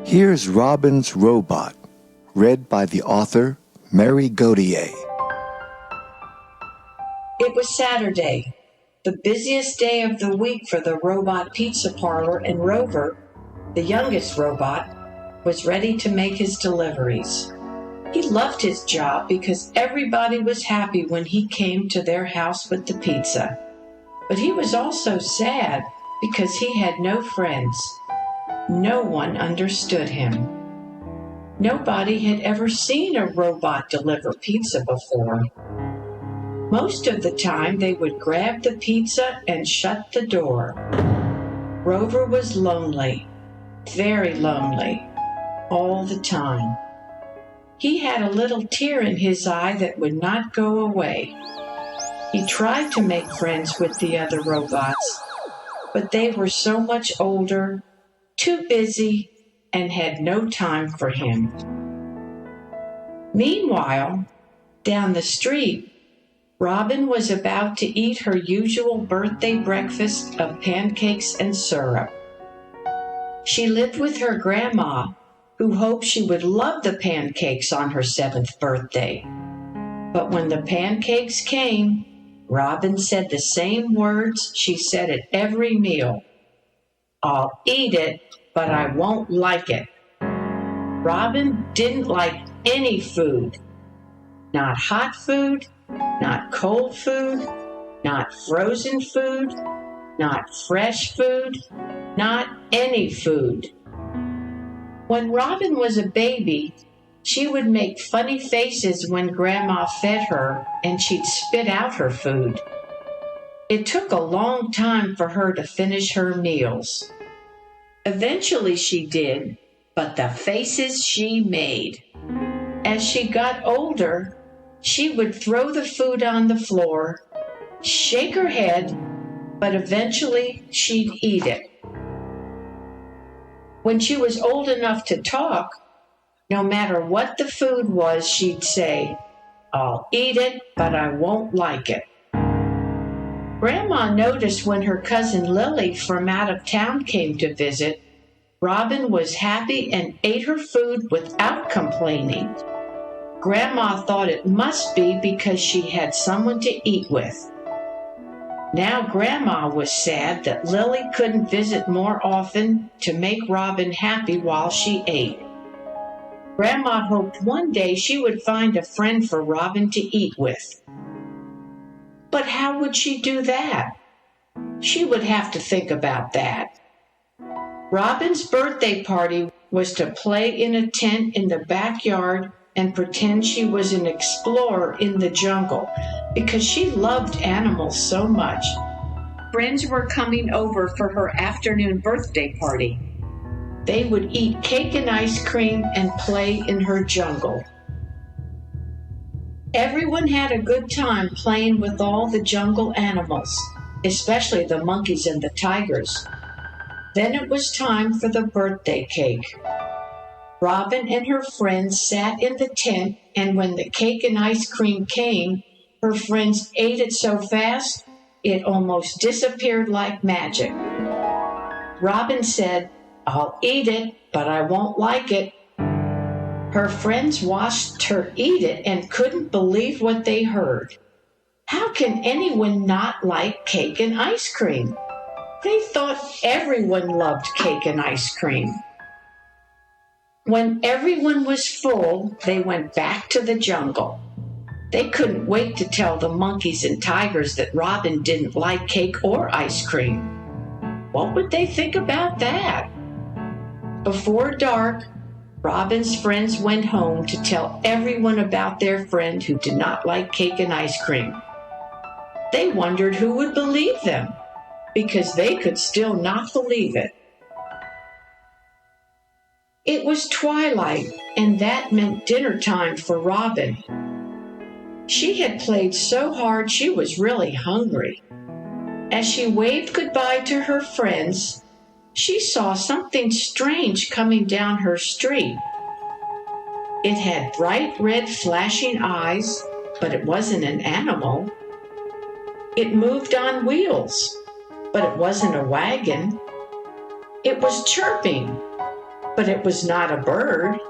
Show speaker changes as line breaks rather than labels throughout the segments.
Here's Robin's Robot, read by the author Mary Gauthier.
It was Saturday, the busiest day of the week for the robot pizza parlor, and Rover, the youngest robot, was ready to make his deliveries. He loved his job because everybody was happy when he came to their house with the pizza. But he was also sad because he had no friends. No one understood him. Nobody had ever seen a robot deliver pizza before. Most of the time, they would grab the pizza and shut the door. Rover was lonely, very lonely, all the time. He had a little tear in his eye that would not go away. He tried to make friends with the other robots, but they were so much older, too busy, and had no time for him. Meanwhile, down the street, Robin was about to eat her usual birthday breakfast of pancakes and syrup. She lived with her grandma, who hoped she would love the pancakes on her 7th birthday. But when the pancakes came, Robin said the same words she said at every meal. "I'll eat it, but I won't like it." Robin didn't like any food. Not hot food, not cold food, not frozen food, not fresh food, not any food. When Robin was a baby, she would make funny faces when Grandma fed her, and she'd spit out her food. It took a long time for her to finish her meals. Eventually she did, but the faces she made. As she got older, she would throw the food on the floor, shake her head, but eventually she'd eat it. When she was old enough to talk, no matter what the food was, she'd say, "I'll eat it, but I won't like it." Grandma noticed when her cousin Lily from out of town came to visit, Robin was happy and ate her food without complaining. Grandma thought it must be because she had someone to eat with. Now Grandma was sad that Lily couldn't visit more often to make Robin happy while she ate. Grandma hoped one day she would find a friend for Robin to eat with. But how would she do that? She would have to think about that. Robin's birthday party was to play in a tent in the backyard and pretend she was an explorer in the jungle because she loved animals so much. Friends were coming over for her afternoon birthday party. They would eat cake and ice cream and play in her jungle. Everyone had a good time playing with all the jungle animals, especially the monkeys and the tigers. Then it was time for the birthday cake. Robin and her friends sat in the tent, and when the cake and ice cream came, her friends ate it so fast it almost disappeared like magic. Robin said, "I'll eat it, but I won't like it." Her friends watched her eat it and couldn't believe what they heard. How can anyone not like cake and ice cream? They thought everyone loved cake and ice cream. When everyone was full, they went back to the jungle. They couldn't wait to tell the monkeys and tigers that Robin didn't like cake or ice cream. What would they think about that? Before dark, Robin's friends went home to tell everyone about their friend who did not like cake and ice cream. They wondered who would believe them, because they could still not believe it. It was twilight, and that meant dinner time for Robin. She had played so hard she was really hungry. As she waved goodbye to her friends, she saw something strange coming down her street. It had bright red flashing eyes, but it wasn't an animal. It moved on wheels, but it wasn't a wagon. It was chirping. but it was not a bird.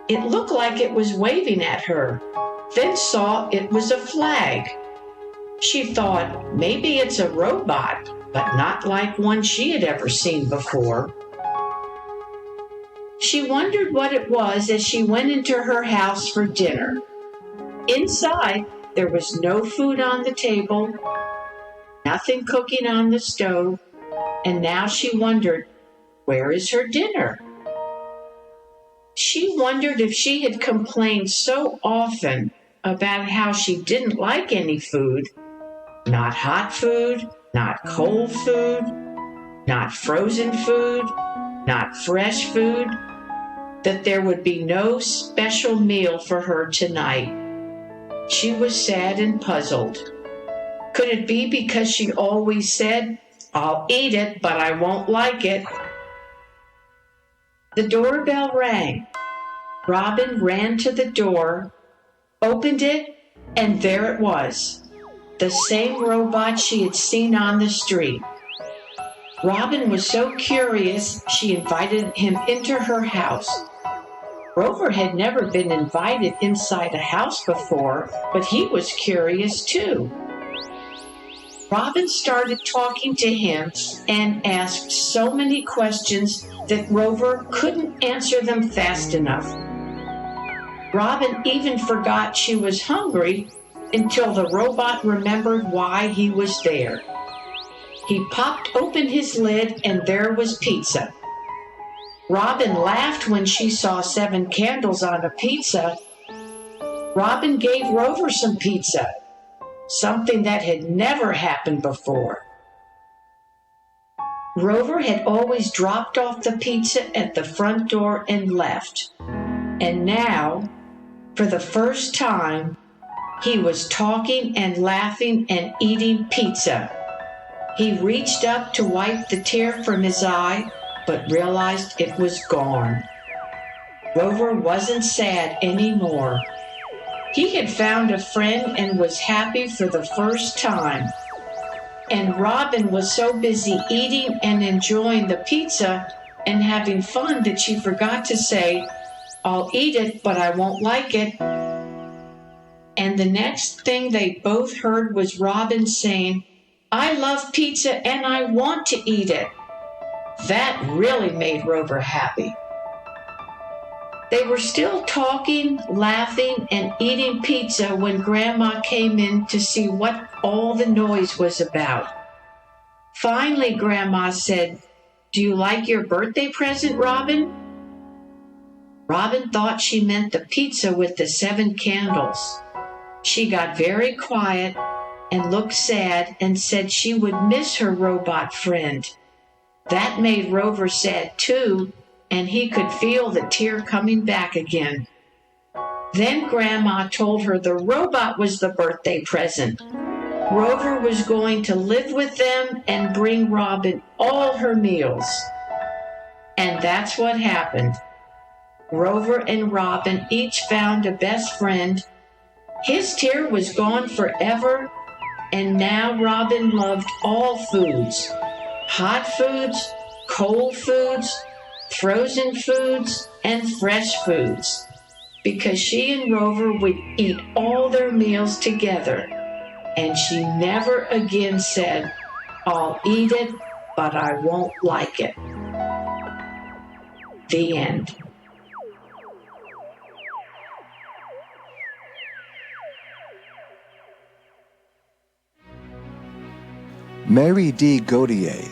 It looked like it was waving at her, then saw it was a flag. She thought, maybe it's a robot, but not like one she had ever seen before. She wondered what it was as she went into her house for dinner. Inside, there was no food on the table, nothing cooking on the stove, and now she wondered, where is her dinner? She wondered if she had complained so often about how she didn't like any food, not hot food, not cold food, not frozen food, not fresh food, that there would be no special meal for her tonight. She was sad and puzzled. Could it be because she always said, I'll eat it, but I won't like it? The doorbell rang. Robin ran to the door, opened it, and there it was, the same robot she had seen on the street. Robin was so curious, she invited him into her house. Rover had never been invited inside a house before, but he was curious too. Robin started talking to him and asked so many questions that Rover couldn't answer them fast enough. Robin even forgot she was hungry until the robot remembered why he was there. He popped open his lid and there was pizza. Robin laughed when she saw 7 candles on a pizza. Robin gave Rover some pizza, something that had never happened before. Rover had always dropped off the pizza at the front door and left. And now, for the first time, he was talking and laughing and eating pizza. He reached up to wipe the tear from his eye, but realized it was gone. Rover wasn't sad anymore. He had found a friend and was happy for the first time. And Robin was so busy eating and enjoying the pizza and having fun that she forgot to say, I'll eat it, but I won't like it. And the next thing they both heard was Robin saying, I love pizza and I want to eat it. That really made Rover happy. They were still talking, laughing, and eating pizza when Grandma came in to see what all the noise was about. Finally, Grandma said, Do you like your birthday present, Robin? Robin thought she meant the pizza with the 7 candles. She got very quiet and looked sad and said she would miss her robot friend. That made Rover sad too, and he could feel the tear coming back again. Then Grandma told her the robot was the birthday present. Rover was going to live with them and bring Robin all her meals. And that's what happened. Rover and Robin each found a best friend. His tear was gone forever, and now Robin loved all foods. Hot foods, cold foods, frozen foods, and fresh foods, because she and Rover would eat all their meals together, and she never again said, I'll eat it, but I won't like it. The end.
Mary D. Gauthier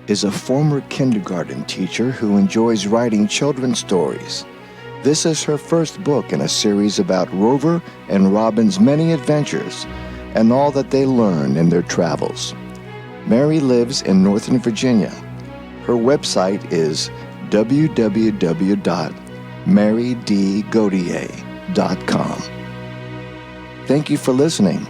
is a former kindergarten teacher who enjoys writing children's stories. This is her first book in a series about Rover and Robin's many adventures and all that they learn in their travels. Mary lives in Northern Virginia. Her website is www.marydgauthier.com. Thank you for listening.